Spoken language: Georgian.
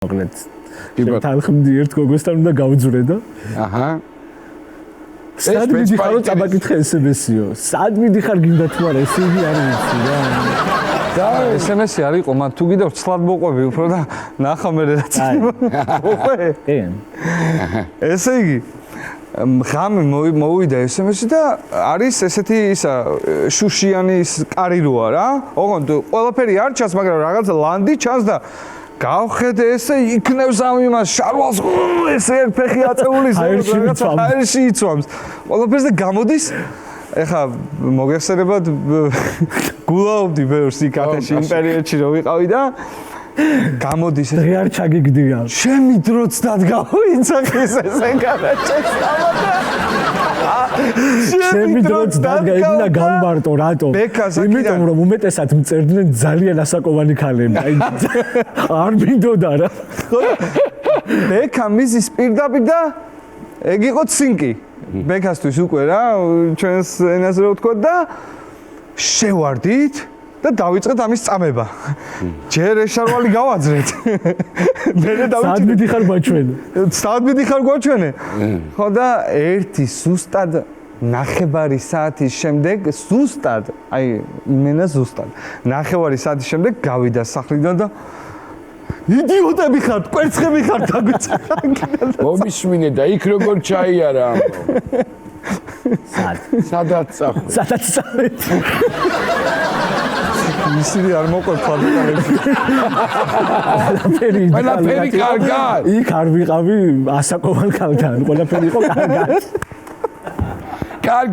მოგლეთ. თანხმდი ერთ გოგოსთან უნდა გავძვრე და აჰა. სად მიდიხარ რომ წაბაკითხე SMS-იო? სად მიდიხარ გინდა თუ არა ეს იგი არ ვიცი რა. და SMS-ი არ იყო, მაგრამ თუ კიდევ ცლად მოყვები უფრო და ნახა მე რაც. ოხე. ესე იგი ღამე მოვიდა SMS-ი და არის ესეთი ისა შუშიანი კარი როა რა. ოღონდ ყველაფერი არ ჩანს, მაგრამ რაღაცა ლანდი ჩანს და გავხედე ესე იქნევს ამ იმას შარვალს ესე ერთ ფეხი აწეული აერში იცვამს. ყველაფერს და გამოდის ეხა მოგეხსენებათ გულაობდი ბევრს იქ ათეში იმპერიოდში რომ ვიყავი და გამოდის დღე არ ჩაგიგდია. ჩემი დროც დადგავინცა ესე გადაჭესავა ჩემი დროც დადგა გამბარტო რატო? იმიტომ რომ უმეტესად მწერდნენ ძალიან ასაკოვანი ქალები. არ მინდოდა რა. ბექა მიზის პირდაპირ და ეგ იყო ცინკი. ბექასთვის უკვე რა ჩვენს ენაზე რო ვთქვა და შევარდით და დავიწყეთ ამის წამება. ჯერ ეშარვალი გავაძრეთ. მერე დავიწყეთ. სად მიდიხარ გვაჩვენე? სად მიდიხარ გვაჩვენე? ხო და ერთი ზუსტად ნახევარი საათის შემდეგ ზუსტად, აი იმენა ზუსტად. ნახევარი საათის შემდეგ გავიდა სახლიდან და იდიოტები ხართ, კვერცხები ხართ დაგვიწყდა. მომისმინე და იქ როგორ ჩაიარა ამბო. სადაც წახვე. სადაც წავედ. ისინი არ მოყვებათ ყველაფერი კარგად. იქ არ ვიყავი ასაკოვან ქალთან, ყველაფერი იყო კარგად. კარგ